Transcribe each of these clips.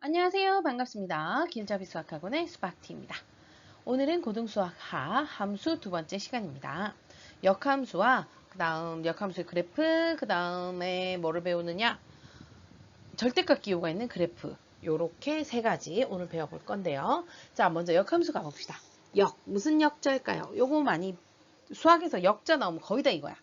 안녕하세요. 반갑습니다. 길잡이 수학학원의 수박티입니다. 오늘은 고등수학 하 함수 두 번째 시간입니다. 역함수와 그 다음 역함수의 그래프, 그 다음에 뭐를 배우느냐? 절대값 기호가 있는 그래프. 요렇게 세 가지 오늘 배워볼 건데요. 자, 먼저 역함수 가봅시다. 무슨 역자일까요? 요거 많이 수학에서 역자 나오면 거의 다 이거야.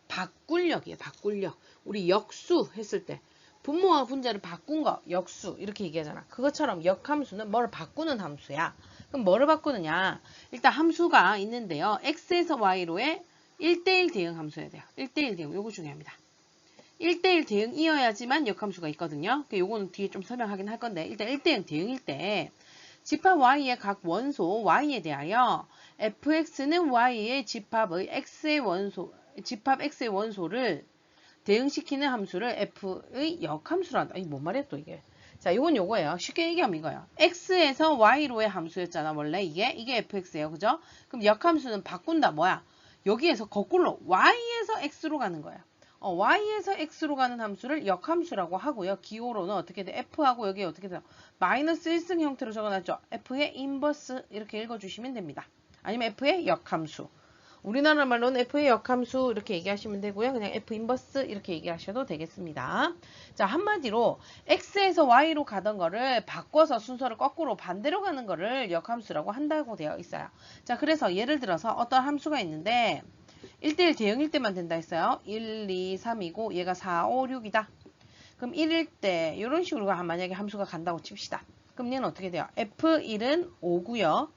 바꿀력이에요. 바꿀력. 우리 역수 했을 때 분모와 분자를 바꾼 거 역수 이렇게 얘기하잖아. 그것처럼 역함수는 뭐를 바꾸는 함수야. 그럼 뭐를 바꾸느냐? 일단 함수가 있는데요. x에서 y로의 1대1 대응 함수여야 돼요. 1대1 대응. 요거 중요합니다. 1대1 대응이어야지만 역함수가 있거든요. 요거는 뒤에 좀 설명하긴 할 건데 일단 1대1 대응일 때 집합 y의 각 원소 y에 대하여 fx는 y의 집합의 x의 원소 집합 x의 원소를 대응시키는 함수를 f의 역함수란다. 이게 뭔 말이야 또 이게. 자, 이건 요거예요. 쉽게 얘기하면 이거예요. x에서 y로의 함수였잖아. 원래 이게 fx예요. 그죠? 그럼 역함수는 바꾼다. 뭐야? 여기에서 거꾸로 y에서 x로 가는 거예요. y에서 x로 가는 함수를 역함수라고 하고요. 기호로는 어떻게 돼? f하고 여기 어떻게 돼요? 마이너스 1승 형태로 적어놨죠. f의 인버스 이렇게 읽어주시면 됩니다. 아니면 f의 역함수. 우리나라 말로는 f의 역함수 이렇게 얘기하시면 되고요. 그냥 f 인버스 이렇게 얘기하셔도 되겠습니다. 자, 한마디로 x에서 y로 가던 거를 바꿔서 순서를 거꾸로 반대로 가는 거를 역함수라고 한다고 되어 있어요. 자, 그래서 예를 들어서 어떤 함수가 있는데 1대1 대응일 때만 된다 했어요. 1, 2, 3이고 얘가 4, 5, 6이다. 그럼 1일 때 이런 식으로 만약에 함수가 간다고 칩시다. 그럼 얘는 어떻게 돼요? f1은 5고요.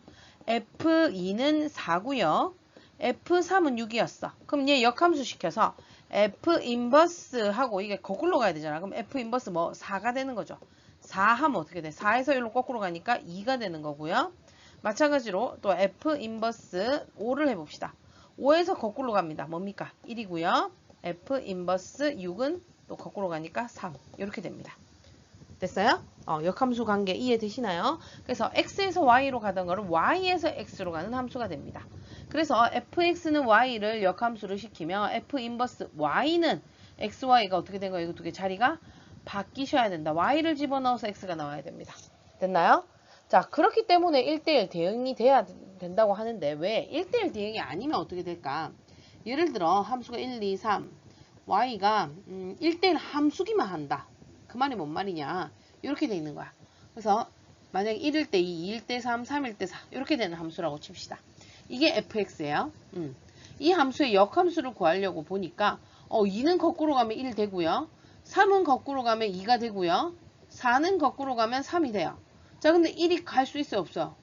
f2는 4고요. f3은 6이었어. 그럼 얘 역함수 시켜서 f 인버스 하고 이게 거꾸로 가야 되잖아. 그럼 f 인버스 뭐 4가 되는 거죠. 4 하면 어떻게 돼? 4에서 1로 거꾸로 가니까 2가 되는 거고요. 마찬가지로 또 f 인버스 5를 해봅시다. 5에서 거꾸로 갑니다. 뭡니까? 1이고요. f 인버스 6은 또 거꾸로 가니까 3. 이렇게 됩니다. 됐어요? 역함수 관계 이해되시나요? 그래서 x에서 y로 가던 거를 y에서 x로 가는 함수가 됩니다. 그래서 fx는 y를 역함수를 시키면 f 인버스 y는 xy가 어떻게 된 거예요? 이거 두 개 자리가 바뀌셔야 된다. y를 집어넣어서 x가 나와야 됩니다. 됐나요? 자, 그렇기 때문에 1대1 대응이 돼야 된다고 하는데 왜 1대1 대응이 아니면 어떻게 될까? 예를 들어 함수가 1, 2, 3 y가 1대1 함수기만 한다. 그 말이 뭔 말이냐? 이렇게 돼 있는 거야. 그래서 만약에 1일 때 2, 2일 때 3, 3일 때 4 이렇게 되는 함수라고 칩시다. 이게 fx예요. 이 함수의 역함수를 구하려고 보니까 2는 거꾸로 가면 1 되고요. 3은 거꾸로 가면 2가 되고요. 4는 거꾸로 가면 3이 돼요. 자, 근데 1이 갈 수 있어요? 없어요?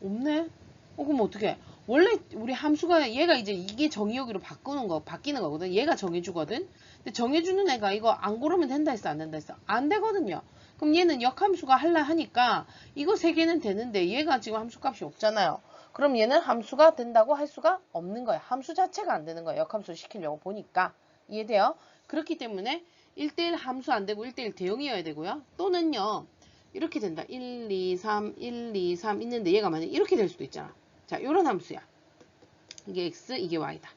없네? 그럼 어떻게? 원래 우리 함수가 얘가 이제 이게 정의역으로 바뀌는 거거든. 얘가 정해주거든. 근데 정해주는 애가 이거 안 고르면 된다 했어? 안 된다 했어? 안 되거든요. 그럼 얘는 역함수가 할라 하니까 이거 세 개는 되는데 얘가 지금 함수값이 없잖아요. 그럼 얘는 함수가 된다고 할 수가 없는 거야. 함수 자체가 안 되는 거야. 역함수를 시키려고 보니까. 이해돼요? 그렇기 때문에 1대1 함수 안 되고 1대1 대응이어야 되고요. 또는요. 이렇게 된다. 1, 2, 3, 1, 2, 3 있는데 얘가 만약 이렇게 될 수도 있잖아. 자, 요런 함수야. 이게 x, 이게 y다.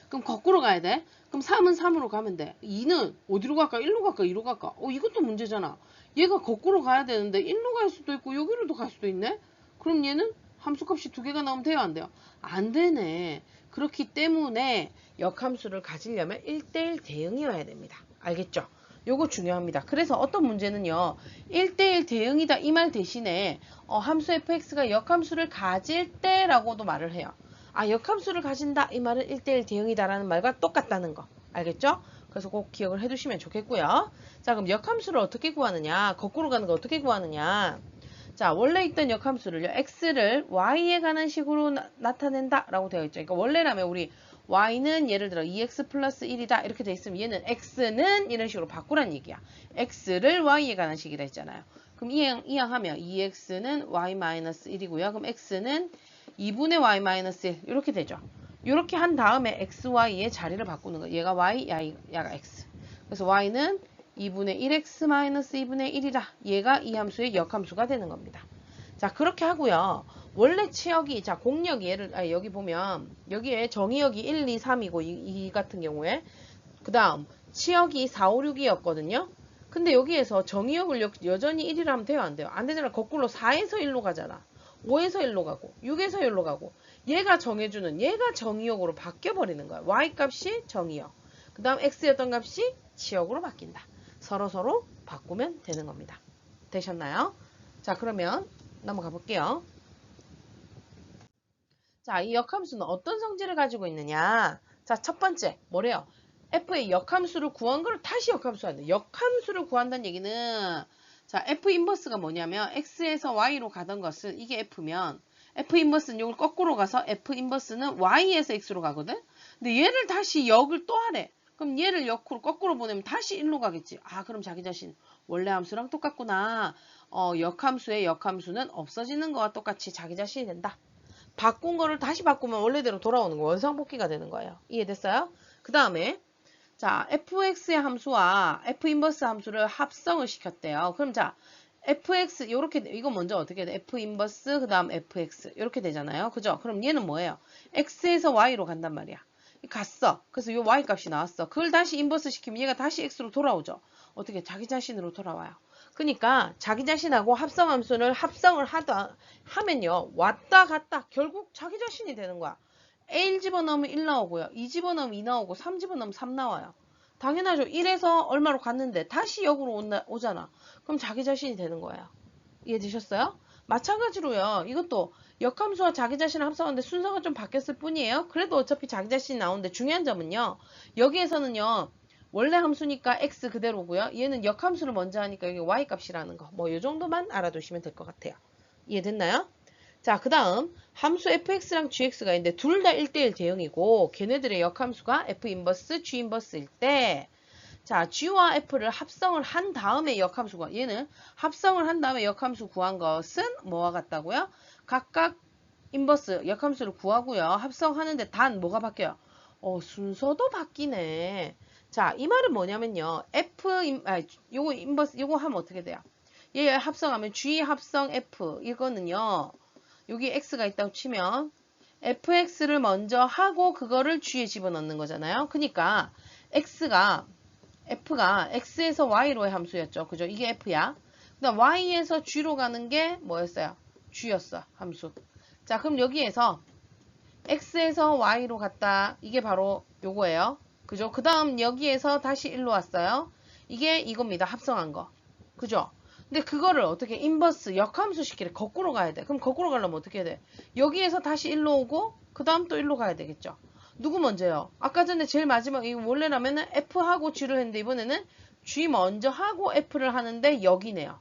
그럼 거꾸로 가야 돼. 그럼 3은 3으로 가면 돼. 2는 어디로 갈까? 1로 갈까? 2로 갈까? 이것도 문제잖아. 얘가 거꾸로 가야 되는데 1로 갈 수도 있고 여기로도 갈 수도 있네? 그럼 얘는 함수값이 두 개가 나오면 돼요? 안 돼요? 안 되네. 그렇기 때문에 역함수를 가지려면 1대1 대응이어야 됩니다. 알겠죠? 요거 중요합니다. 그래서 어떤 문제는요. 1대1 대응이다 이 말 대신에 함수 fx가 역함수를 가질 때라고도 말을 해요. 역함수를 가진다 이 말은 1대1 대응이다라는 말과 똑같다는 거. 알겠죠? 그래서 꼭 기억을 해두시면 좋겠고요. 자, 그럼 역함수를 어떻게 구하느냐? 거꾸로 가는 거 어떻게 구하느냐? 자, 원래 있던 역함수를요. x를 y에 관한 식으로 나타낸다 라고 되어 있죠. 그러니까 원래라면 우리 y는 예를 들어 2x 플러스 1이다 이렇게 돼 있으면 얘는 x는 이런 식으로 바꾸란 얘기야. x를 y에 관한 식이라 했잖아요. 그럼 이항하면 2x는 y 마이너스 1이고요. 그럼 x는 2분의 y 마이너스 1 이렇게 되죠. 이렇게 한 다음에 x, y의 자리를 바꾸는 거. 얘가 y, 얘가 x. 그래서 y는 2분의 1x 마이너스 2분의 1이라 얘가 이 함수의 역함수가 되는 겁니다. 자, 그렇게 하고요. 원래 치역이 자 공역이 여기 보면 여기에 정의역이 1, 2, 3이고 이 같은 경우에 그 다음 치역이 4, 5, 6이었거든요. 근데 여기에서 정의역을 여전히 1이라 하면 돼요? 안 돼요? 안 되잖아. 거꾸로 4에서 1로 가잖아. 5에서 1로 가고 6에서 1로 가고 얘가 정해주는 얘가 정의역으로 바뀌어버리는 거야. y값이 정의역. 그 다음 x였던 값이 지역으로 바뀐다. 서로서로 바꾸면 되는 겁니다. 되셨나요? 자, 그러면 넘어가 볼게요. 자, 이 역함수는 어떤 성질을 가지고 있느냐? 자, 첫 번째, 뭐래요? f의 역함수를 구한 걸 다시 역함수한다. 역함수를 구한다는 얘기는, 자, f 인버스가 뭐냐면, x에서 y로 가던 것은, 이게 f면, f 인버스는 이걸 거꾸로 가서 f 인버스는 y에서 x로 가거든? 근데 얘를 다시 역을 또 하래. 그럼 얘를 역으로 거꾸로 보내면 다시 1로 가겠지. 아, 그럼 자기 자신 원래 함수랑 똑같구나. 역함수의 역함수는 없어지는 거와 똑같이 자기 자신이 된다. 바꾼 거를 다시 바꾸면 원래대로 돌아오는 거 원상복귀가 되는 거예요. 이해됐어요? 그 다음에 자 fx의 함수와 f 인버스 함수를 합성을 시켰대요. 그럼 자 fx 요렇게 이거 먼저 어떻게 돼? f 인버스 그 다음 fx 이렇게 되잖아요. 그죠? 그럼 얘는 뭐예요? x에서 y로 간단 말이야. 갔어. 그래서 요 y 값이 나왔어. 그걸 다시 인버스 시키면 얘가 다시 x로 돌아오죠. 어떻게 자기 자신으로 돌아와요. 그러니까 자기 자신하고 합성함수를 합성을 하면요. 왔다 갔다 결국 자기 자신이 되는 거야. 1 집어넣으면 1 나오고요. 2 집어넣으면 2 나오고 3 집어넣으면 3 나와요. 당연하죠. 1에서 얼마로 갔는데 다시 역으로 오잖아. 그럼 자기 자신이 되는 거예요. 이해되셨어요? 마찬가지로요. 이것도 역함수와 자기 자신을 합성하는데 순서가 좀 바뀌었을 뿐이에요. 그래도 어차피 자기 자신이 나오는데 중요한 점은요. 여기에서는요. 원래 함수니까 x 그대로고요. 얘는 역함수를 먼저 하니까 여기 y 값이라는 거. 뭐 이 정도만 알아두시면 될 것 같아요. 이해됐나요? 자, 그 다음 함수 fx랑 gx가 있는데 둘 다 1대1 대응이고 걔네들의 역함수가 f 인버스, g 인버스일 때 자, g와 f를 합성을 한 다음에 역함수 구한 얘는 합성을 한 다음에 역함수 구한 것은 뭐와 같다고요? 각각 인버스 역함수를 구하고요. 합성하는데 단 뭐가 바뀌어요? 순서도 바뀌네. 자, 이 말은 뭐냐면요. 요거 인버스 요거 하면 어떻게 돼요? 얘 합성하면 g 합성 f 이거는요. 여기 x가 있다고 치면 fx를 먼저 하고 그거를 g에 집어넣는 거잖아요. 그러니까 f가 x에서 y로의 함수였죠. 그죠? 이게 f야. 그다음 y에서 g로 가는 게 뭐였어요? g였어. 함수. 자, 그럼 여기에서 x에서 y로 갔다. 이게 바로 요거예요. 그죠? 그 다음 여기에서 다시 1로 왔어요. 이게 이겁니다. 합성한 거. 그죠? 근데 그거를 어떻게 인버스 역함수 시키래. 거꾸로 가야 돼. 그럼 거꾸로 가려면 어떻게 해야 돼? 여기에서 다시 1로 오고 그 다음 또 1로 가야 되겠죠. 누구 먼저요? 아까 전에 제일 마지막 이 원래라면은 F하고 G를 했는데 이번에는 G 먼저 하고 F를 하는데 여기네요.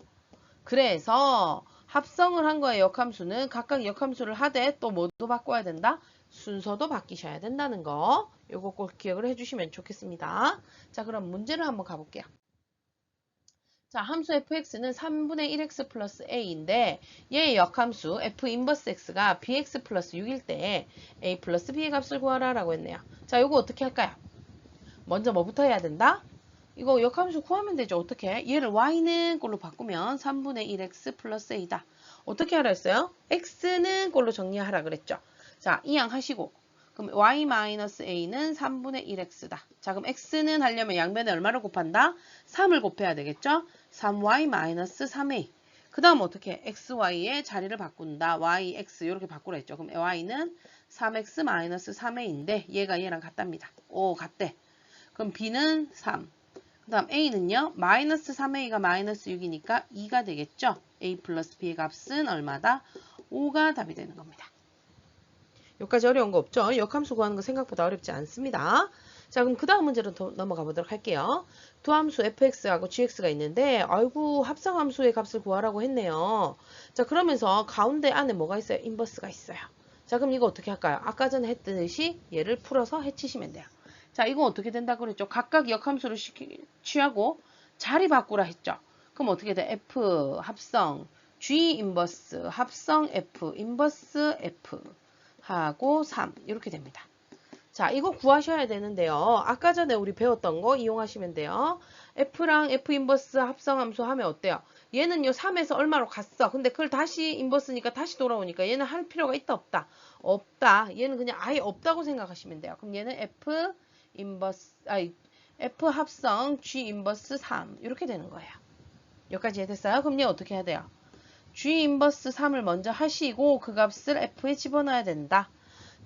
그래서 합성을 한 거의 역함수는 각각 역함수를 하되 또 뭐도 바꿔야 된다? 순서도 바뀌셔야 된다는 거. 요거 꼭 기억을 해주시면 좋겠습니다. 자, 그럼 문제를 한번 가볼게요. 자, 함수 fx는 3분의 1x 플러스 a인데 얘의 역함수 f 인버스 x가 bx 플러스 6일 때 a 플러스 b의 값을 구하라 라고 했네요. 자, 요거 어떻게 할까요? 먼저 뭐부터 해야 된다? 이거 역함수 구하면 되죠. 어떻게? 얘를 y는 꼴로 바꾸면 3분의 1x 플러스 a다. 어떻게 하라 했어요? x는 꼴로 정리하라 그랬죠. 자, 이양 하시고 그럼 y-a는 3분의 1x다. 자, 그럼 x는 하려면 양변에 얼마를 곱한다? 3을 곱해야 되겠죠? 3y-3a. 그 다음 어떻게? xy의 자리를 바꾼다. yx 이렇게 바꾸라 했죠. 그럼 y는 3x-3a인데 얘가 얘랑 같답니다. 오, 같대. 그럼 b는 3. 그 다음 a는요. 마이너스 3a가 마이너스 6이니까 2가 되겠죠. a 플러스 b의 값은 얼마다? 5가 답이 되는 겁니다. 여기까지 어려운 거 없죠? 역함수 구하는 거 생각보다 어렵지 않습니다. 자, 그럼 그 다음 문제로 넘어가 보도록 할게요. 두 함수 fx하고 gx가 있는데 아이고 합성함수의 값을 구하라고 했네요. 자, 그러면서 가운데 안에 뭐가 있어요? 인버스가 있어요. 자, 그럼 이거 어떻게 할까요? 아까 전에 했듯이 얘를 풀어서 해치시면 돼요. 자, 이거 어떻게 된다고 그랬죠? 각각 역함수를 취하고 자리 바꾸라 했죠. 그럼 어떻게 돼? f 합성 g 인버스 합성 f 인버스 f 하고 3 이렇게 됩니다. 자, 이거 구하셔야 되는데요. 아까 전에 우리 배웠던 거 이용하시면 돼요. F랑 F 인버스 합성함수 하면 어때요? 얘는요 3에서 얼마로 갔어. 근데 그걸 다시 인버스니까 다시 돌아오니까 얘는 할 필요가 있다 없다? 없다. 얘는 그냥 아예 없다고 생각하시면 돼요. 그럼 얘는 F 인버스 F 합성 G 인버스 3 이렇게 되는 거예요. 여기까지 이해됐어요? 그럼 얘 어떻게 해야 돼요? G 인버스 3을 먼저 하시고 그 값을 F에 집어넣어야 된다.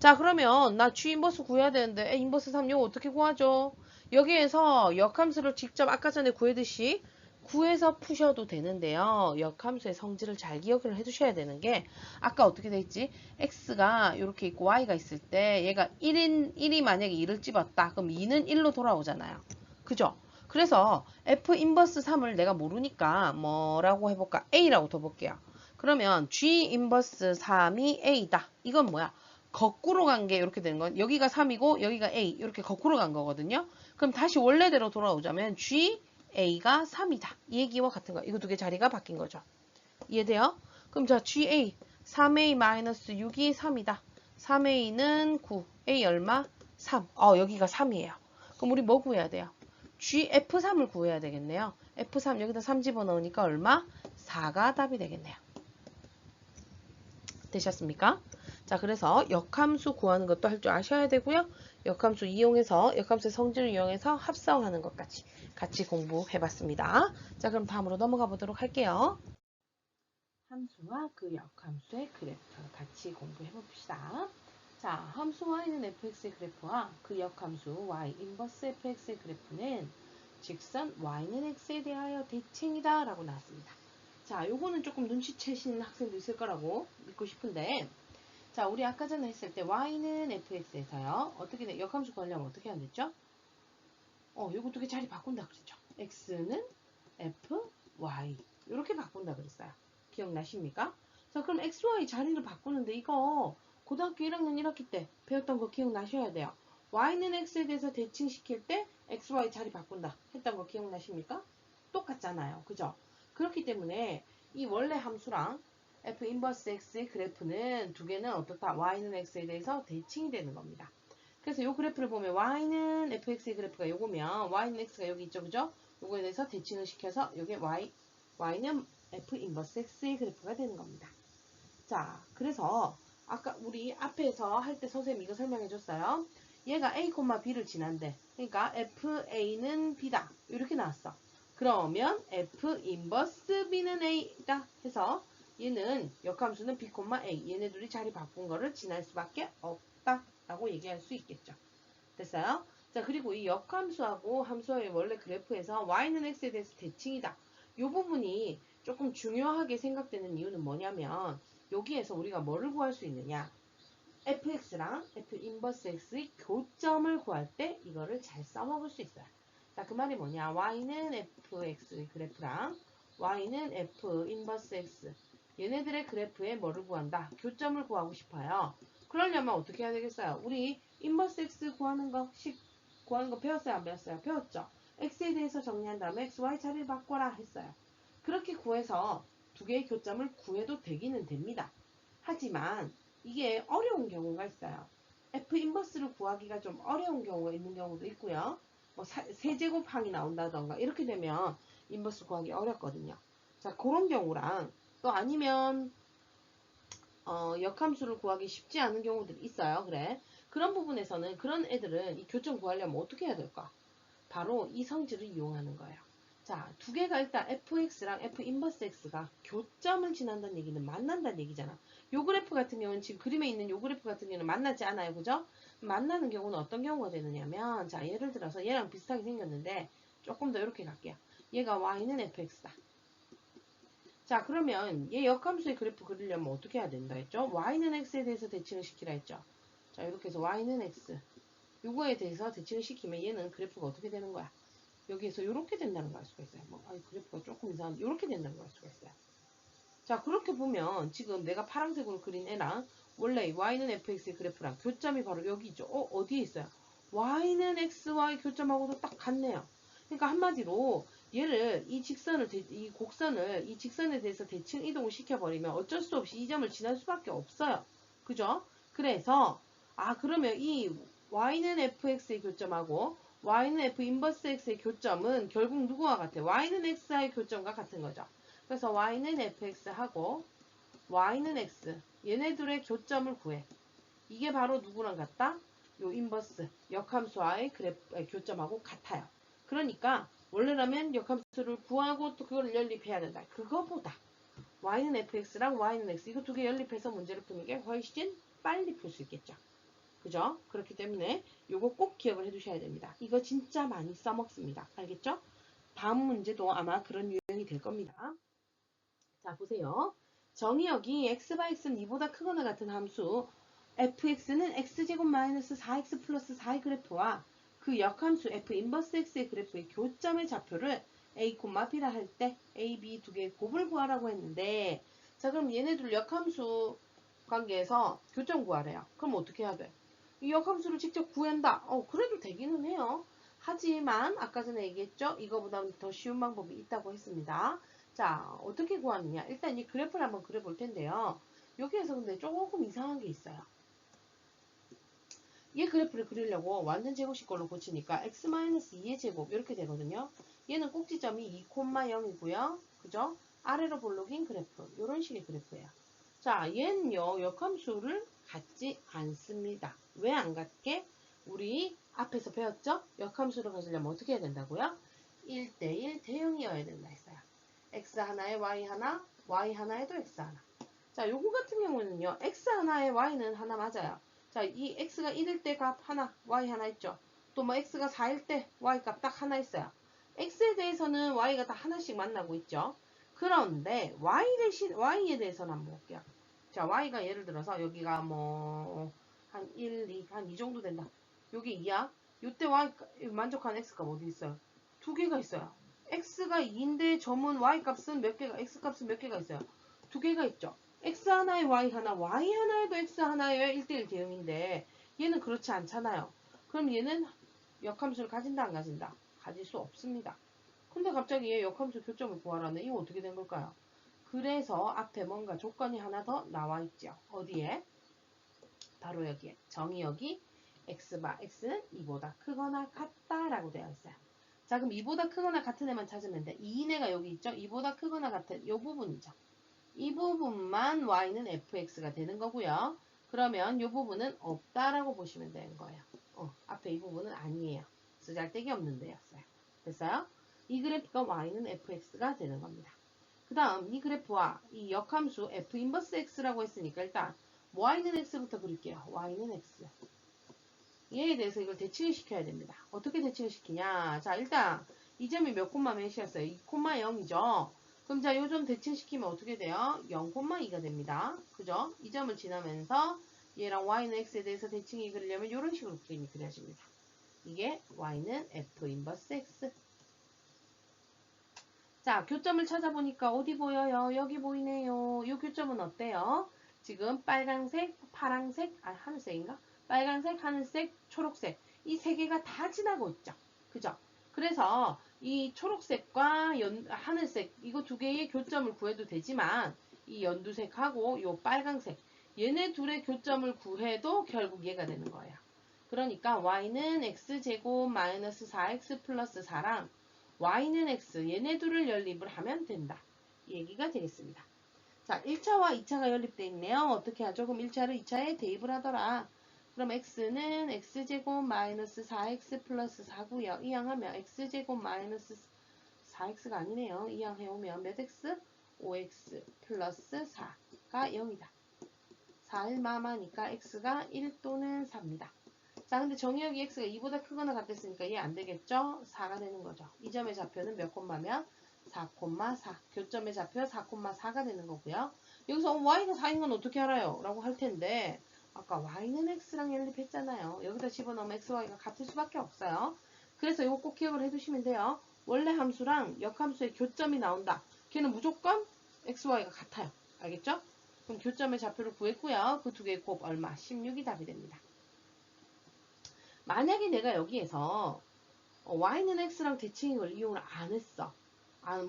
자, 그러면 나 G 인버스 구해야 되는데 A 인버스 3 이거 어떻게 구하죠? 여기에서 역함수를 직접 아까 전에 구했듯이 구해서 푸셔도 되는데요. 역함수의 성질을 잘 기억을 해두셔야 되는 게 아까 어떻게 돼 있지? X가 이렇게 있고 Y가 있을 때 얘가 1이 만약에 2를 집었다. 그럼 2는 1로 돌아오잖아요. 그죠? 그래서 F 인버스 3을 내가 모르니까 뭐라고 해볼까? A라고 둬볼게요. 그러면 G 인버스 3이 A다. 이건 뭐야? 거꾸로 간 게 이렇게 되는 건 여기가 3이고 여기가 A 이렇게 거꾸로 간 거거든요. 그럼 다시 원래대로 돌아오자면 G, A가 3이다. 이 얘기와 같은 거. 이거 두 개 자리가 바뀐 거죠. 이해돼요? 그럼 자 GA 3A-6이 3이다. 3A는 9, A 얼마? 3. 여기가 3이에요. 그럼 우리 뭐 구해야 돼요? GF3을 구해야 되겠네요. F3 여기다 3 집어넣으니까 얼마? 4가 답이 되겠네요. 되셨습니까? 자, 그래서 역함수 구하는 것도 할 줄 아셔야 되고요. 역함수 이용해서 역함수의 성질을 이용해서 합성하는 것까지 같이 공부해봤습니다. 자, 그럼 다음으로 넘어가 보도록 할게요. 함수와 그 역함수의 그래프 같이 공부해 봅시다. 자, 함수 y는 fx의 그래프와 그 역함수 y 인버스 fx의 그래프는 직선 y는 x에 대하여 대칭이다 라고 나왔습니다. 자, 요거는 조금 눈치채시는 학생도 있을 거라고 믿고 싶은데, 자, 우리 아까 전에 했을 때 y는 fx에서요. 어떻게 돼? 역함수 구하려면 어떻게 하면 됐죠? 요거 두 개 자리 바꾼다 그랬죠. x는 f, y 이렇게 바꾼다 그랬어요. 기억나십니까? 자, 그럼 x, y 자리를 바꾸는데 이거 고등학교 1학년 1학기 때 배웠던 거 기억나셔야 돼요. y는 x에 대해서 대칭시킬 때 x, y 자리 바꾼다 했던 거 기억나십니까? 똑같잖아요. 그죠? 그렇기 때문에 이 원래 함수랑 f 인버스 x의 그래프는 두 개는 어떻다? y는 x에 대해서 대칭이 되는 겁니다. 그래서 이 그래프를 보면 y는 fx의 그래프가 요거면 y는 x가 여기 있죠. 그죠? 요거에 대해서 대칭을 시켜서 요게 y는 f 인버스 x의 그래프가 되는 겁니다. 자, 그래서 아까 우리 앞에서 할 때 선생님이 이거 설명해 줬어요. 얘가 a, b를 지난대. 그러니까 fa는 b다. 이렇게 나왔어. 그러면 f 인버스 b는 a다 해서 얘는 역함수는 b, a 얘네 둘이 자리 바꾼 거를 지날 수밖에 없다 라고 얘기할 수 있겠죠. 됐어요? 자, 그리고 이 역함수하고 함수의 원래 그래프에서 y는 x에 대해서 대칭이다. 이 부분이 조금 중요하게 생각되는 이유는 뭐냐면 여기에서 우리가 뭐를 구할 수 있느냐? fx랑 f 인버스 x의 교점을 구할 때 이거를 잘 써먹을 수 있어요. 자, 그 말이 뭐냐? y는 fx의 그래프랑 y는 f 인버스 x 얘네들의 그래프에 뭐를 구한다? 교점을 구하고 싶어요. 그러려면 어떻게 해야 되겠어요? 우리 인버스 x 구하는 거 배웠어요? 안 배웠어요? 배웠죠? x에 대해서 정리한 다음에 x, y 자리를 바꿔라 했어요. 그렇게 구해서 두 개의 교점을 구해도 되기는 됩니다. 하지만 이게 어려운 경우가 있어요. f 인버스를 구하기가 좀 어려운 경우가 있는 경우도 있고요. 뭐 세제곱항이 나온다던가 이렇게 되면 인버스 구하기 어렵거든요. 자, 그런 경우랑 또 아니면 역함수를 구하기 쉽지 않은 경우들이 있어요. 그래. 그런 부분에서는 그런 애들은 이 교점 구하려면 어떻게 해야 될까? 바로 이 성질을 이용하는 거예요. 자, 두 개가 일단 fx랑 f 인버스 x가 교점을 지난다는 얘기는 만난다는 얘기잖아. 요 그래프 같은 경우는 지금 그림에 있는 요 그래프 같은 경우는 만나지 않아요. 그죠? 만나는 경우는 어떤 경우가 되느냐면, 자, 예를 들어서 얘랑 비슷하게 생겼는데 조금 더 이렇게 갈게요. 얘가 y는 fx다. 자, 그러면 얘 역함수의 그래프 그리려면 어떻게 해야 된다 했죠? y는 x에 대해서 대칭을 시키라 했죠. 자, 이렇게 해서 y는 x 요거에 대해서 대칭을 시키면 얘는 그래프가 어떻게 되는 거야? 여기에서 이렇게 된다는 걸 알 수가 있어요. 그래프가 조금 이상한데 이렇게 된다는 걸 알 수가 있어요. 자, 그렇게 보면 지금 내가 파란색으로 그린 애랑 원래 y는 fx의 그래프랑 교점이 바로 여기 있죠. 어디에 있어요? y는 xy 교점하고도 딱 같네요. 그러니까 한마디로 얘를 이 곡선을 이 직선에 대해서 대칭 이동을 시켜버리면 어쩔 수 없이 이 점을 지날 수밖에 없어요. 그죠? 그래서 그러면 이 y는 fx의 교점하고 y는 f 인버스 x의 교점은 결국 누구와 같아? y는 x의 교점과 같은 거죠. 그래서 y는 fx하고 y는 x 얘네 둘의 교점을 구해. 이게 바로 누구랑 같다? 요 인버스 역함수와의 교점하고 같아요. 그러니까 원래라면 역함수를 구하고 또 그걸 연립해야 된다. 그거보다 y는 fx랑 y는 x 이거 두 개 연립해서 문제를 푸는 게 훨씬 빨리 풀 수 있겠죠. 그죠? 그렇기 때문에 요거 꼭 기억을 해두셔야 됩니다. 이거 진짜 많이 써먹습니다. 알겠죠? 다음 문제도 아마 그런 유형이 될 겁니다. 자, 보세요. 정의역이 x바 x는 2보다 크거나 같은 함수 fx는 x제곱 마이너스 4x 플러스 4의 그래프와 그 역함수 f 인버스 x의 그래프의 교점의 좌표를 a, b라 할 때 a, b 두 개의 곱을 구하라고 했는데 자 그럼 얘네들 역함수 관계에서 교점 구하래요. 그럼 어떻게 해야 돼? 이 역함수를 직접 구한다. 그래도 되기는 해요. 하지만 아까 전에 얘기했죠? 이거보다 더 쉬운 방법이 있다고 했습니다. 자, 어떻게 구하느냐? 일단 이 그래프를 한번 그려볼 텐데요. 여기에서 근데 조금 이상한 게 있어요. 얘 그래프를 그리려고 완전 제곱식 걸로 고치니까 x-2의 제곱 이렇게 되거든요. 얘는 꼭지점이 2,0이고요. 그죠? 아래로 볼록인 그래프. 이런 식의 그래프예요. 자, 얘는요. 역함수를 갖지 않습니다. 왜 안 갖게? 우리 앞에서 배웠죠? 역함수를 가지려면 어떻게 해야 된다고요? 1대1 대응이어야 된다 했어요. x 하나에 y 하나, y 하나에도 x 하나. 자, 요거 같은 경우는요. x 하나에 y는 하나 맞아요. 자, 이 x가 1일 때 값 하나, y 하나 있죠. 또 뭐 x가 4일 때 y 값 딱 하나 있어요. x에 대해서는 y가 다 하나씩 만나고 있죠. 그런데 y에 대해서는 한번 볼게요. 자, y가 예를 들어서 여기가 뭐 한 1, 2, 한 이 정도 된다. 여기 2야. 요때 y 만족한 x값 어디 있어요? 두 개가 있어요. x가 2인데 점은 y 값은 몇 개가, x 값은 몇 개가 있어요? 두 개가 있죠. x 하나에 y 하나, y 하나에도 x 하나에 1대1 대응인데 얘는 그렇지 않잖아요. 그럼 얘는 역함수를 가진다 안 가진다? 가질 수 없습니다. 근데 갑자기 얘 역함수 교점을 구하라네. 이거 어떻게 된 걸까요? 그래서 앞에 뭔가 조건이 하나 더 나와 있죠. 어디에? 바로 여기에. 정의역이 x바 x는 2보다 크거나 같다라고 되어 있어요. 자, 그럼 2보다 크거나 같은 애만 찾으면 돼. 2인 애가 여기 있죠? 2보다 크거나 같은 이 부분이죠. 이 부분만 y는 fx가 되는 거고요. 그러면 이 부분은 없다라고 보시면 되는 거예요. 앞에 이 부분은 아니에요. 쓰잘데기 없는 데였어요. 됐어요? 이 그래프가 y는 fx가 되는 겁니다. 그 다음 이 그래프와 이 역함수 f 인버스 x라고 했으니까 일단 y는 x부터 그릴게요. y는 x. 얘에 대해서 이걸 대칭을 시켜야 됩니다. 어떻게 대칭을 시키냐? 자, 일단 이 점이 몇 콤마 몇이었어요? 2,0이죠. 그럼 자, 요 점 대칭시키면 어떻게 돼요? 0,2가 됩니다. 그죠? 이 점을 지나면서 얘랑 y는 x에 대해서 대칭이 그리려면 이런 식으로 그림이 그려집니다. 이게 y는 f 인버스 x. 자, 교점을 찾아보니까 어디 보여요? 여기 보이네요. 이 교점은 어때요? 지금 빨간색, 파란색, 하늘색인가? 빨간색, 하늘색, 초록색. 이 세 개가 다 지나고 있죠. 그죠? 그래서 이 초록색과 하늘색, 이거 두 개의 교점을 구해도 되지만 이 연두색하고 이 빨간색, 얘네 둘의 교점을 구해도 결국 얘가 되는 거예요. 그러니까 y는 x제곱 마이너스 4x 플러스 4랑 y는 x, 얘네 둘을 연립을 하면 된다. 이 얘기가 되겠습니다. 자, 1차와 2차가 연립되어 있네요. 어떻게 하죠? 그럼 1차를 2차에 대입을 하더라. 그럼 x는 x제곱 마이너스 4x 플러스 4고요. 이항하면 x제곱 마이너스 4x가 아니네요. 이항해오면 몇 x? 5x 플러스 4가 0이다. 4일 마마니까 x가 1 또는 4입니다. 자, 근데 정의역이 x가 2보다 크거나 같았으니까 얘 안 되겠죠? 4가 되는 거죠. 이 점의 좌표는 몇 콤마면? 4,4. 교점의 좌표 4,4가 되는 거고요. 여기서 y가 4인 건 어떻게 알아요? 라고 할 텐데 아까 y는 x랑 연립했잖아요. 여기다 집어넣으면 x, y가 같을 수밖에 없어요. 그래서 이거 꼭 기억을 해두시면 돼요. 원래 함수랑 역함수의 교점이 나온다. 걔는 무조건 x, y가 같아요. 알겠죠? 그럼 교점의 좌표를 구했고요. 그 두 개의 곱 얼마? 16이 답이 됩니다. 만약에 내가 여기에서 y는 x랑 대칭을 이용을 안 했어.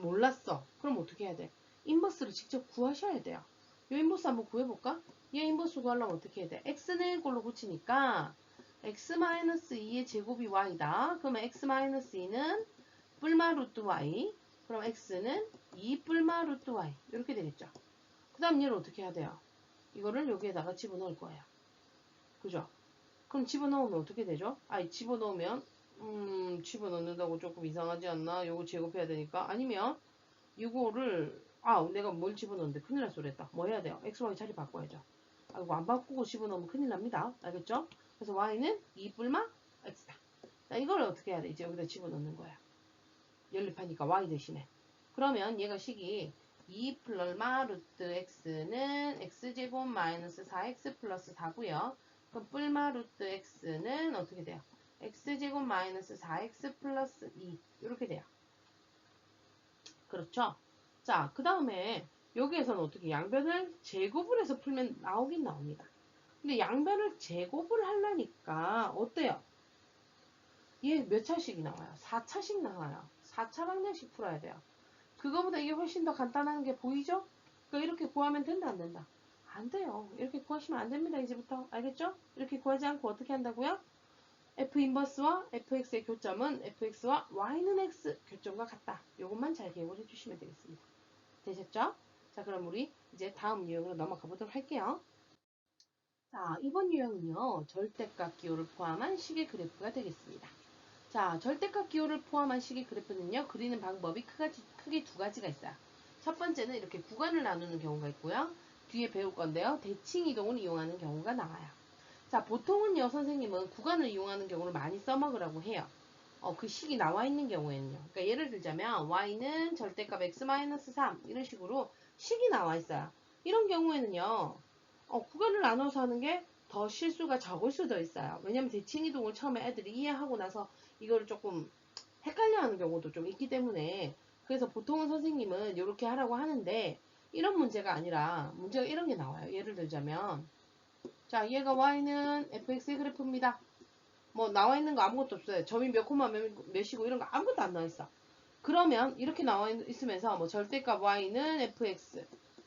몰랐어. 그럼 어떻게 해야 돼? 인버스를 직접 구하셔야 돼요. 이 인버스 한번 구해볼까? 얘 인버스 구하려면 어떻게 해야 돼? x는 꼴로 고치니까 x-2의 제곱이 y다. 그러면 x-2는 뿔마 루트 y. 그럼 x는 2 뿔마 루트 y. 이렇게 되겠죠. 그 다음 얘를 어떻게 해야 돼요? 이거를 여기에다가 집어넣을 거예요. 그죠? 그럼 집어넣으면 어떻게 되죠? 집어넣으면 집어넣는다고 조금 이상하지 않나? 요거 제곱해야 되니까. 아니면 이거를 내가 뭘 집어넣는데 큰일 날 소리 했다. 뭐 해야 돼요? x, y 자리 바꿔야죠. 이거 안 바꾸고 집어넣으면 큰일 납니다. 알겠죠? 그래서 y는 2뿔마 x다. 자, 이걸 어떻게 해야 돼? 이제 여기다 집어넣는 거야. 연립하니까 y 대신에. 그러면 얘가 식이 2 플러마 루트 x는 x제곱 마이너스 4x 플러스 4고요. 그럼 뿔마 루트 x는 어떻게 돼요? x제곱 마이너스 4x 플러스 2 이렇게 돼요. 그렇죠? 자, 그 다음에 여기에서는 어떻게 양변을 제곱을 해서 풀면 나오긴 나옵니다. 근데 양변을 제곱을 하려니까 어때요? 얘 몇 차식이 나와요? 4차식 나와요. 4차 방정식 풀어야 돼요. 그거보다 이게 훨씬 더 간단한 게 보이죠? 그러니까 이렇게 구하면 된다, 안 된다? 안 돼요. 이렇게 구하시면 안 됩니다, 이제부터. 알겠죠? 이렇게 구하지 않고 어떻게 한다고요? f 인버스와 fx의 교점은 fx와 y는 x 교점과 같다. 이것만 잘 기억을 해주시면 되겠습니다. 되셨죠? 자, 그럼 우리 이제 다음 유형으로 넘어가 보도록 할게요. 자, 이번 유형은요, 절대값 기호를 포함한 식의 그래프가 되겠습니다. 자, 절대값 기호를 포함한 식의 그래프는요, 그리는 방법이 크게 두 가지가 있어요. 첫 번째는 이렇게 구간을 나누는 경우가 있고요. 뒤에 배울 건데요, 대칭 이동을 이용하는 경우가 나와요. 자, 보통은요, 선생님은 구간을 이용하는 경우를 많이 써먹으라고 해요. 그 식이 나와 있는 경우에는요. 그러니까 예를 들자면, y는 절대값 x-3, 이런 식으로 식이 나와 있어요. 이런 경우에는요, 구간을 나눠서 하는 게 더 실수가 적을 수도 있어요. 왜냐면 대칭 이동을 처음에 애들이 이해하고 나서 이거를 조금 헷갈려 하는 경우도 좀 있기 때문에, 그래서 보통은 선생님은 이렇게 하라고 하는데, 이런 문제가 아니라, 문제가 이런 게 나와요. 예를 들자면, 자, 얘가 y는 fx의 그래프입니다. 뭐 나와 있는 거 아무것도 없어요. 점이 몇 코마 몇이고 이런 거 아무것도 안 나와 있어. 그러면 이렇게 나와 있으면서 뭐 절대값 y는 fx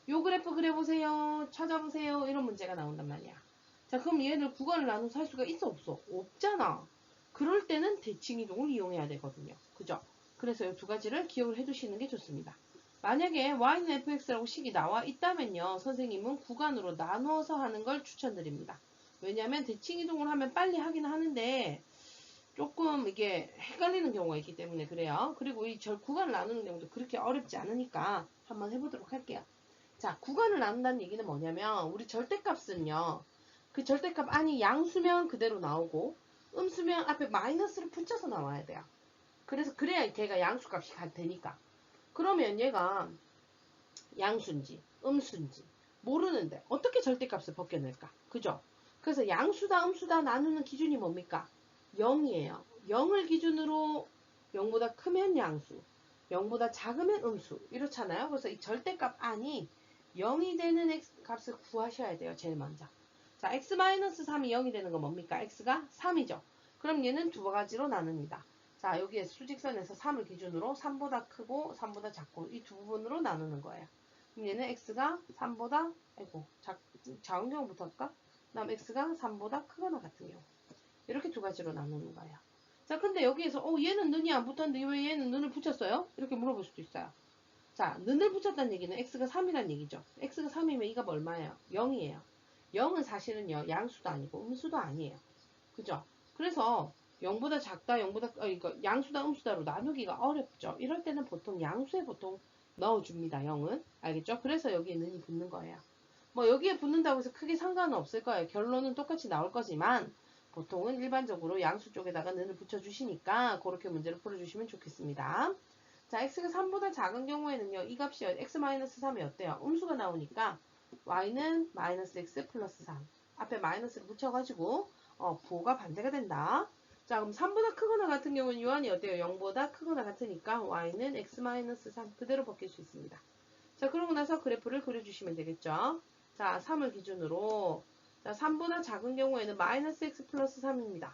요 그래프 그려보세요. 찾아보세요. 이런 문제가 나온단 말이야. 자, 그럼 얘들 구간을 나눠서 할 수가 있어 없어? 없잖아. 그럴 때는 대칭 이동을 이용해야 되거든요. 그죠? 그래서 이 두 가지를 기억을 해두시는 게 좋습니다. 만약에 y는 fx라고 식이 나와 있다면요. 선생님은 구간으로 나누어서 하는 걸 추천드립니다. 왜냐하면 대칭 이동을 하면 빨리 하긴 하는데 조금 이게 헷갈리는 경우가 있기 때문에 그래요. 그리고 이 구간을 나누는 경우도 그렇게 어렵지 않으니까 한번 해보도록 할게요. 자, 구간을 나눈다는 얘기는 뭐냐면 우리 절대값은요. 그 절대값 안이 양수면 그대로 나오고 음수면 앞에 마이너스를 붙여서 나와야 돼요. 그래서 그래야 걔가 양수값이 되니까. 그러면 얘가 양수인지 음수인지 모르는데 어떻게 절대값을 벗겨낼까? 그죠? 그래서 양수다 음수다 나누는 기준이 뭡니까? 0이에요. 0을 기준으로 0보다 크면 양수, 0보다 작으면 음수 이렇잖아요. 그래서 이 절대값 안이 0이 되는 값을 구하셔야 돼요. 제일 먼저. 자, x-3이 0이 되는 건 뭡니까? x가 3이죠. 그럼 얘는 두 가지로 나눕니다. 자, 여기에 수직선에서 3을 기준으로 3보다 크고 3보다 작고 이 두 부분으로 나누는 거예요. 그럼 얘는 x가 3보다 작은 경우부터 할까? 그 다음 x가 3보다 크거나 같은 경우. 이렇게 두 가지로 나누는 거예요. 자, 근데 여기에서 얘는 눈이 안 붙었는데 왜 얘는 눈을 붙였어요? 이렇게 물어볼 수도 있어요. 자, 눈을 붙였다는 얘기는 x가 3이란 얘기죠. x가 3이면 이 값 얼마예요? 0이에요. 0은 사실은요, 양수도 아니고 음수도 아니에요. 그죠? 그래서 0보다 작다, 그러니까 양수다, 음수다로 나누기가 어렵죠. 이럴 때는 보통 양수에 보통 넣어줍니다. 0은. 알겠죠? 그래서 여기에 는이 붙는 거예요. 뭐 여기에 붙는다고 해서 크게 상관은 없을 거예요. 결론은 똑같이 나올 거지만 보통은 일반적으로 양수 쪽에다가 는을 붙여주시니까 그렇게 문제를 풀어주시면 좋겠습니다. 자, x가 3보다 작은 경우에는요. 이 값이 x-3이 어때요? 음수가 나오니까 y는 마이너스 x 플러스 3. 앞에 마이너스를 붙여가지고 부호가 반대가 된다. 자, 그럼 3보다 크거나 같은 경우는 유한이 어때요? 0보다 크거나 같으니까 y는 x-3 그대로 벗길 수 있습니다. 자, 그러고 나서 그래프를 그려주시면 되겠죠. 자, 3을 기준으로 자, 3보다 작은 경우에는 마이너스 x 플러스 3입니다.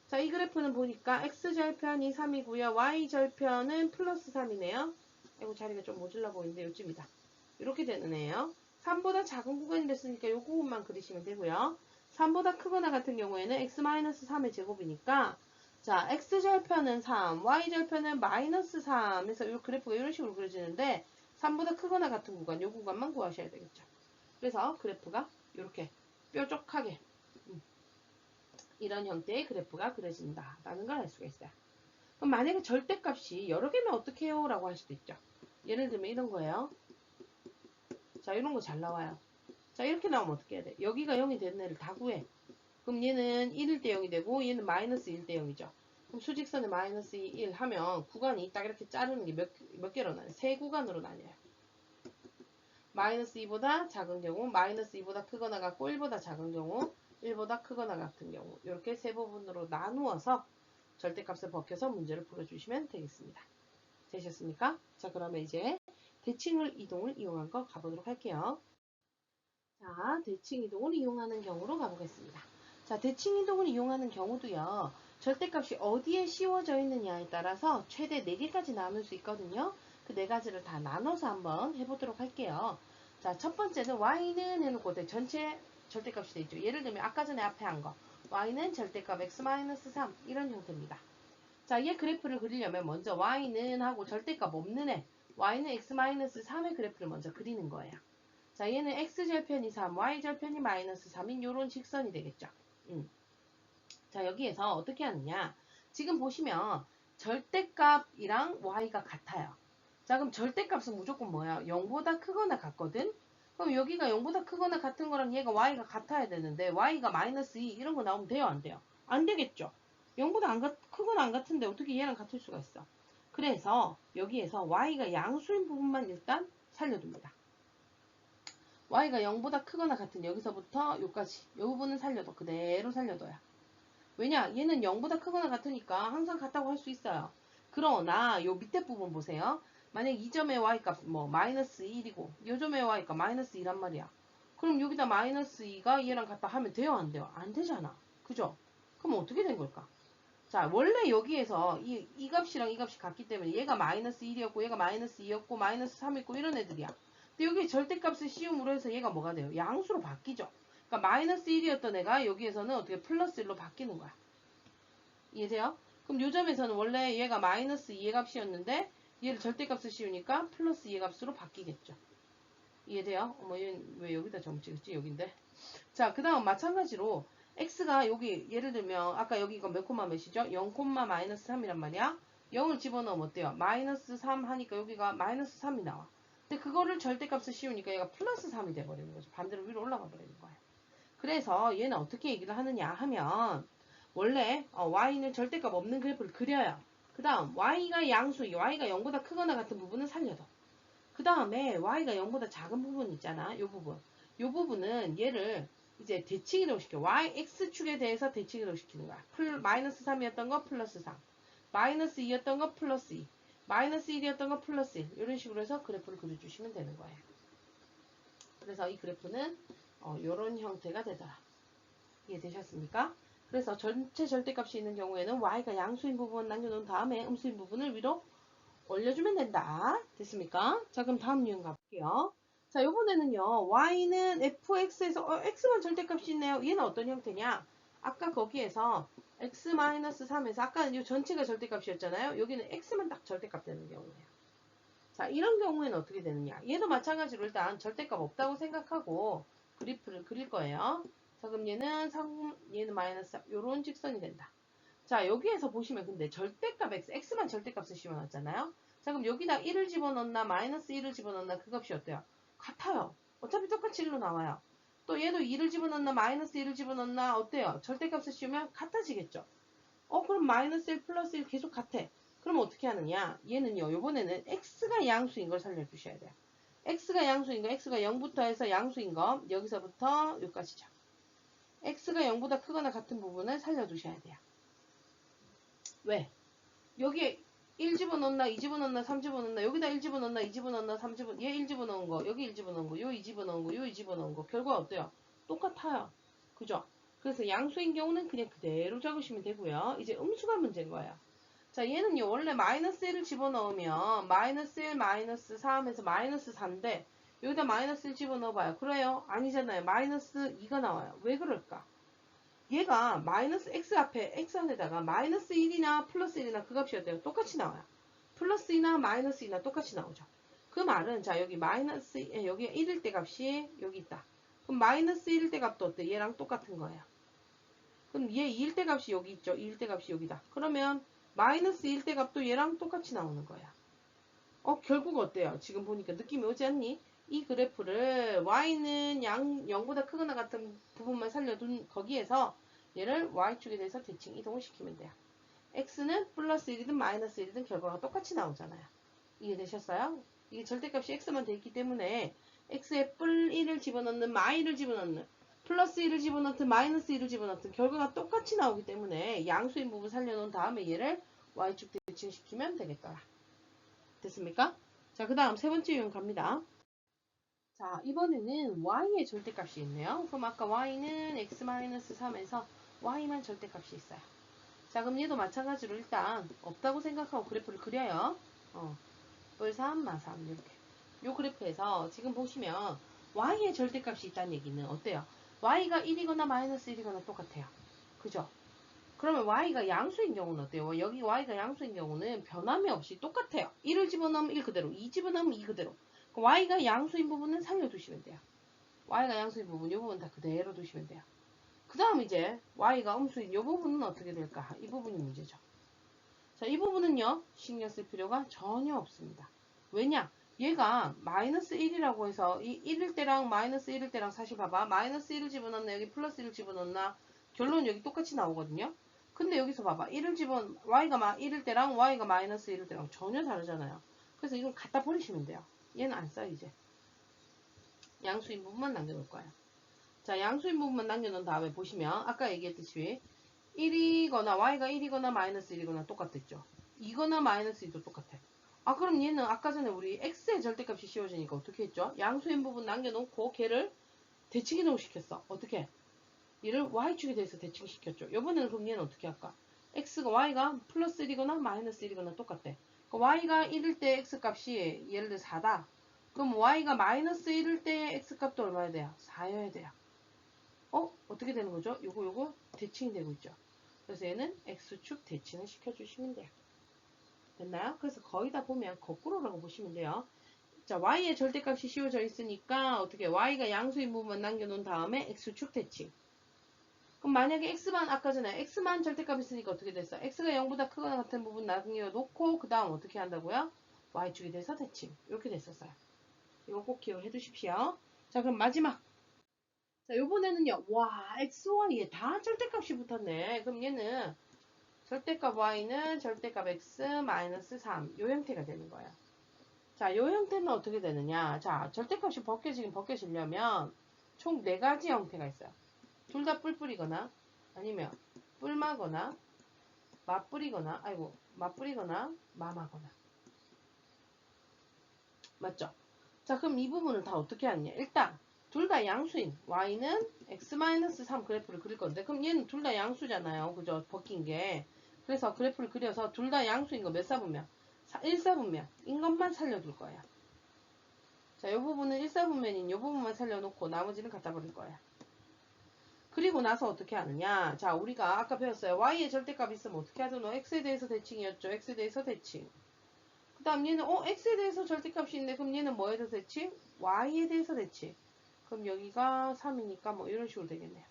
자, 이 그래프는 보니까 x절편이 3이고요. y절편은 플러스 3이네요. 아이고, 자리가 좀 모질라 보이는데 요쯤이다. 이렇게 되는 애예요. 3보다 작은 구간이 됐으니까 요 부분만 그리시면 되고요. 3보다 크거나 같은 경우에는 x-3의 제곱이니까 자, x절편은 3, y절편은 마이너스 3 해서 이 그래프가 이런 식으로 그려지는데 3보다 크거나 같은 구간, 요 구간만 구하셔야 되겠죠. 그래서 그래프가 이렇게 뾰족하게 이런 형태의 그래프가 그려진다 라는 걸 알 수가 있어요. 그럼 만약에 절대값이 여러 개면 어떻게 해요? 라고 할 수도 있죠. 예를 들면 이런 거예요. 자, 이런 거 잘 나와요. 자, 이렇게 나오면 어떻게 해야 돼? 여기가 0이 되는 애를 다 구해. 그럼 얘는 1일 때 0이 되고 얘는 마이너스 1 때 0이죠. 그럼 수직선에 마이너스 1 하면 구간이 딱 이렇게 자르는 게 몇 개로 나뉘어요? 세 구간으로 나뉘어요. 마이너스 2보다 작은 경우, 마이너스 2보다 크거나 같고 1보다 작은 경우, 1보다 크거나 같은 경우 이렇게 세 부분으로 나누어서 절대값을 벗겨서 문제를 풀어주시면 되겠습니다. 되셨습니까? 자, 그러면 이제 대칭을 이동을 이용한 거 가보도록 할게요. 자, 대칭 이동을 이용하는 경우로 가보겠습니다. 자, 대칭 이동을 이용하는 경우도요. 절대값이 어디에 씌워져 있느냐에 따라서 최대 4개까지 나눌 수 있거든요. 그 4가지를 다 나눠서 한번 해보도록 할게요. 자, 첫 번째는 y는 해놓고 전체 절대값이 되죠. 예를 들면 아까 전에 앞에 한 거 y는 절대값 x-3 이런 형태입니다. 자, 얘 그래프를 그리려면 먼저 y는 하고 절대값 없는 애 y는 x-3의 그래프를 먼저 그리는 거예요. 자, 얘는 x절편이 3, y절편이 마이너스 3인 요런 직선이 되겠죠. 자, 여기에서 어떻게 하느냐. 지금 보시면 절대값이랑 y가 같아요. 자, 그럼 절대값은 무조건 뭐야? 0보다 크거나 같거든? 그럼 여기가 0보다 크거나 같은 거랑 얘가 y가 같아야 되는데 y가 마이너스 2 이런 거 나오면 돼요? 안 돼요? 안 되겠죠. 0보다 크거나 안 같은데 어떻게 얘랑 같을 수가 있어? 그래서 여기에서 y가 양수인 부분만 일단 살려둡니다. y가 0보다 크거나 같은 여기서부터 여기까지 이 부분은 살려둬. 그대로 살려둬요. 왜냐? 얘는 0보다 크거나 같으니까 항상 같다고 할 수 있어요. 그러나 요 밑에 부분 보세요. 만약 이 점의 y값 뭐 마이너스 1이고 이 점의 y값 마이너스 2란 말이야. 그럼 여기다 마이너스 2가 얘랑 같다 하면 돼요? 안 돼요? 안 되잖아. 그죠? 그럼 어떻게 된 걸까? 자, 원래 여기에서 이 값이랑 이 값이 같기 때문에 얘가 마이너스 1이었고 얘가 마이너스 2였고 마이너스 3이었고 이런 애들이야. 근데 여기 절대값을 씌움으로 해서 얘가 뭐가 돼요? 양수로 바뀌죠. 그러니까 마이너스 1이었던 애가 여기에서는 어떻게 플러스 1로 바뀌는 거야. 이해돼요? 그럼 요 점에서는 원래 얘가 마이너스 2의 값이었는데 얘를 절대값을 씌우니까 플러스 2의 값으로 바뀌겠죠. 이해돼요? 어머, 얘는 왜 여기다 점 찍었지? 여긴데. 자, 그 다음 마찬가지로 x가 여기 예를 들면 아까 여기가 몇 콤마 몇이죠? 0 콤마 마이너스 3이란 말이야. 0을 집어넣으면 어때요? 마이너스 3 하니까 여기가 마이너스 3이 나와. 근데 그거를 절대값을 씌우니까 얘가 플러스 3이 돼버리는 거죠. 반대로 위로 올라가 버리는 거예요. 그래서 얘는 어떻게 얘기를 하느냐 하면 원래 y는 절대값 없는 그래프를 그려요. 그 다음 y가 양수, y가 0보다 크거나 같은 부분은 살려둬. 그 다음에 y가 0보다 작은 부분 있잖아. 요 부분. 요 부분은 얘를 이제 대칭이동 시켜. yx축에 대해서 대칭이동 시키는 거야. 마이너스 3이었던 거 플러스 3. 마이너스 2였던 거 플러스 2. 마이너스 1이었던 거 플러스 1. 이런 식으로 해서 그래프를 그려주시면 되는 거예요. 그래서 이 그래프는 이런 형태가 되더라. 이해되셨습니까? 그래서 전체 절대값이 있는 경우에는 y가 양수인 부분 남겨놓은 다음에 음수인 부분을 위로 올려주면 된다. 됐습니까? 자, 그럼 다음 유형 가볼게요. 자, 요번에는요. y는 fx에서 x만 절대값이 있네요. 얘는 어떤 형태냐? 아까 거기에서 x-3에서 아까는 이 전체가 절대값이었잖아요. 여기는 x만 딱 절대값 되는 경우예요. 자, 이런 경우에는 어떻게 되느냐? 얘도 마찬가지로 일단 절대값 없다고 생각하고 그래프를 그릴 거예요. 자, 그럼 얘는 3, 얘는 마이너스 3, 요런 직선이 된다. 자, 여기에서 보시면 근데 절대값 x만 절대값을 씌워놨잖아요. 자, 그럼 여기다 1을 집어넣나 마이너스 1을 집어넣나 그 값이 어때요? 같아요. 어차피 똑같이 1로 나와요. 또 얘도 2를 집어넣나 마이너스 1을 집어넣나 어때요? 절대값을 씌우면 같아지겠죠. 그럼 마이너스 1 플러스 1 계속 같아. 그럼 어떻게 하느냐? 얘는요, 요번에는 x가 양수인 걸 살려주셔야 돼요. x가 양수인 거, x가 0부터 해서 양수인 거, 여기서부터 여기까지죠. x가 0보다 크거나 같은 부분을 살려두셔야 돼요. 왜? 여기에 1 집어넣나, 2 집어넣나, 3 집어넣나, 여기다 1 집어넣나, 2 집어넣나, 3 집어넣나, 얘 1 집어넣은 거, 여기 1 집어넣은 거, 요 2 집어넣은 거, 요 2 집어넣은 거, 결과 어때요? 똑같아요. 그죠? 그래서 양수인 경우는 그냥 그대로 적으시면 되고요. 이제 음수가 문제인 거예요. 자, 얘는요, 원래 마이너스 1을 집어넣으면 마이너스 1, 마이너스 3에서 마이너스 4인데 여기다 마이너스 1 집어넣어봐요. 그래요? 아니잖아요. 마이너스 2가 나와요. 왜 그럴까? 얘가 마이너스 x 앞에 x 안에다가 마이너스 1이나 플러스 1이나 그 값이 어때요? 똑같이 나와요. 플러스 2나 마이너스 2나 똑같이 나오죠. 그 말은 자 여기 마이너스 여기 1일 때 값이 여기 있다. 그럼 마이너스 1일 때 값도 어때? 얘랑 똑같은 거예요. 그럼 얘 2일 때 값이 여기 있죠. 2일 때 값이 여기다. 그러면 마이너스 1일 때 값도 얘랑 똑같이 나오는 거야. 결국 어때요? 지금 보니까 느낌이 오지 않니? 이 그래프를 y는 0보다 크거나 같은 부분만 살려둔 거기에서 얘를 y축에 대해서 대칭 이동을 시키면 돼요. x는 플러스 1이든 마이너스 1이든 결과가 똑같이 나오잖아요. 이해되셨어요? 이게 절대값이 x만 돼 있기 때문에 x에 뿔 1을 집어넣는 마이를 집어넣는 플러스 1을 집어넣든 마이너스 1을 집어넣든 결과가 똑같이 나오기 때문에 양수인 부분 살려놓은 다음에 얘를 y축 대칭시키면 되겠더라. 됐습니까? 자, 그 다음 세 번째 유형 갑니다. 자, 이번에는 y의 절대값이 있네요. 그럼 아까 y는 x-3에서 y만 절대값이 있어요. 자, 그럼 얘도 마찬가지로 일단 없다고 생각하고 그래프를 그려요. 뿔 3, 마 3 이렇게. 요 그래프에서 지금 보시면 y의 절대값이 있다는 얘기는 어때요? y가 1이거나 마이너스 1이거나 똑같아요. 그죠? 그러면 y가 양수인 경우는 어때요? 여기 y가 양수인 경우는 변함이 없이 똑같아요. 1을 집어넣으면 1 그대로, 2 집어넣으면 2 그대로. y가 양수인 부분은 살려두시면 돼요. y가 양수인 부분, 이 부분 다 그대로 두시면 돼요. 그 다음 이제 y가 음수인 이 부분은 어떻게 될까? 이 부분이 문제죠. 자, 이 부분은요, 신경 쓸 필요가 전혀 없습니다. 왜냐? 얘가 마이너스 1이라고 해서 이 1일 때랑 마이너스 1일 때랑 사실 봐봐. 마이너스 1을 집어넣나 여기 플러스 1을 집어넣나 결론은 여기 똑같이 나오거든요. 근데 여기서 봐봐. y가 1일 때랑 y가 마이너스 1일 때랑 전혀 다르잖아요. 그래서 이건 갖다 버리시면 돼요. 얘는 안 써요, 이제. 양수인 부분만 남겨놓을 거예요. 자, 양수인 부분만 남겨놓은 다음에 보시면 아까 얘기했듯이 1이거나 y가 1이거나 마이너스 1이거나 똑같았죠. 2거나 마이너스 2도 똑같아. 그럼 얘는 아까 전에 우리 x의 절대값이 씌워지니까 어떻게 했죠? 양수인 부분 남겨놓고 걔를 대칭 이동시켰어. 어떻게? 얘를 y축에 대해서 대칭시켰죠. 이번에는 그럼 얘는 어떻게 할까? y가 플러스 1이거나 마이너스 1이거나 똑같대. 그러니까 y가 1일 때 x값이 예를 들어 4다. 그럼 y가 마이너스 1일 때 x값도 얼마야 돼요? 4여야 돼요. 어떻게 되는 거죠? 요거 대칭이 되고 있죠. 그래서 얘는 x축 대칭을 시켜주시면 돼요. 됐나요? 그래서 거의 다 보면 거꾸로라고 보시면 돼요. 자, y의 절대값이 씌워져 있으니까 어떻게 y가 양수인 부분만 남겨놓은 다음에 x축 대칭. 그럼 만약에 x만 아까 전에 x만 절대값 있으니까 어떻게 됐어? x가 0보다 크거나 같은 부분 남겨놓고 그 다음 어떻게 한다고요? y축에 대해서 대칭. 이렇게 됐었어요. 이거 꼭 기억해 두십시오. 자, 그럼 마지막. 자, 요번에는요. 와, x와 얘 다 절대값이 붙었네. 그럼 얘는 절대값 y는 절대값 x 마이너스 3. 요 형태가 되는 거예요. 자, 요 형태는 어떻게 되느냐. 자, 절대값이 벗겨지려면 총 4가지 형태가 있어요. 둘 다 뿔뿔이거나 아니면 뿔마거나 맞뿔이거나 마마거나. 맞죠? 자, 그럼 이 부분을 다 어떻게 하느냐. 일단 둘 다 양수인 y는 x-3 그래프를 그릴 건데 그럼 얘는 둘 다 양수잖아요. 그죠? 벗긴 게. 그래서 그래프를 그려서 둘 다 양수인 거 몇 사분면? 1사분면인 것만 살려둘 거예요. 자, 이 부분은 1사분면인 이 부분만 살려놓고 나머지는 갖다 버릴 거예요. 그리고 나서 어떻게 하느냐. 자, 우리가 아까 배웠어요. y의 절대값 있으면 어떻게 하죠? x에 대해서 대칭이었죠. x에 대해서 대칭. 그 다음 얘는 x에 대해서 절대값이 있는데 그럼 얘는 뭐에 대해서 대칭? y에 대해서 대칭. 그럼 여기가 3이니까 뭐 이런 식으로 되겠네요.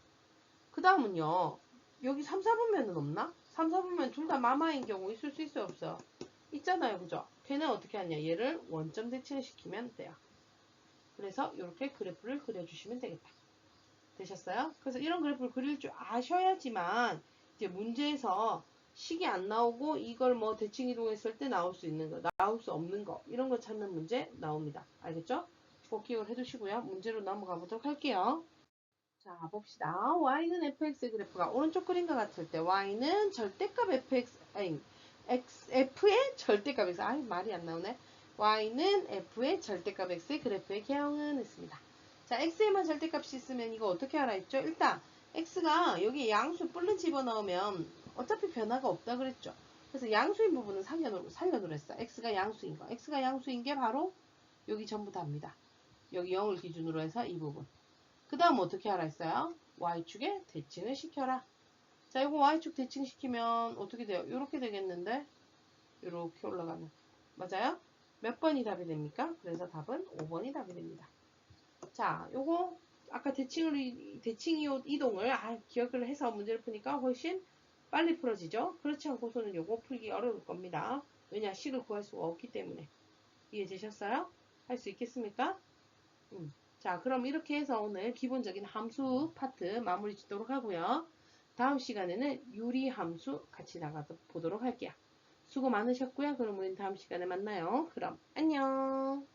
그 다음은요. 여기 3, 4분면은 없나? 3, 4분면 둘 다 마마인 경우 있을 수 있어요? 없어요? 있잖아요. 그죠? 걔는 어떻게 하냐. 얘를 원점 대칭을 시키면 돼요. 그래서 이렇게 그래프를 그려주시면 되겠다. 되셨어요? 그래서 이런 그래프를 그릴 줄 아셔야지만 이제 문제에서 식이 안 나오고 이걸 뭐 대칭 이동했을 때 나올 수 있는 거, 나올 수 없는 거 이런 거 찾는 문제 나옵니다. 알겠죠? 꼭 기억을 해두시고요. 문제로 넘어가 보도록 할게요. 자, 봅시다. y는 fx의 그래프가 오른쪽 그림과 같을 때 y는 절대값 f의 절대값에서 말이 안 나오네. y는 f의 절대값 x의 그래프의 개형은 했습니다. 자, x에만 절대값이 있으면 이거 어떻게 알아 했죠? 일단 x가 여기 양수 뿔을 집어넣으면 어차피 변화가 없다 그랬죠. 그래서 양수인 부분은 살려놓으랬어. x가 양수인 거. x가 양수인 게 바로 여기 전부 다입니다. 여기 0을 기준으로 해서 이 부분. 그 다음 어떻게 하라 했어요? y축에 대칭을 시켜라. 자, 이거 y축 대칭시키면 어떻게 돼요? 이렇게 되겠는데 이렇게 올라가는. 맞아요? 몇 번이 답이 됩니까? 그래서 답은 5번이 답이 됩니다. 자, 요거 아까 대칭 이동을 기억을 해서 문제를 푸니까 훨씬 빨리 풀어지죠. 그렇지 않고서는 요거 풀기 어려울 겁니다. 왜냐 식을 구할 수가 없기 때문에. 이해되셨어요? 할 수 있겠습니까? 자, 그럼 이렇게 해서 오늘 기본적인 함수 파트 마무리 짓도록 하고요. 다음 시간에는 유리 함수 같이 보도록 할게요. 수고 많으셨고요. 그럼 우린 다음 시간에 만나요. 그럼 안녕.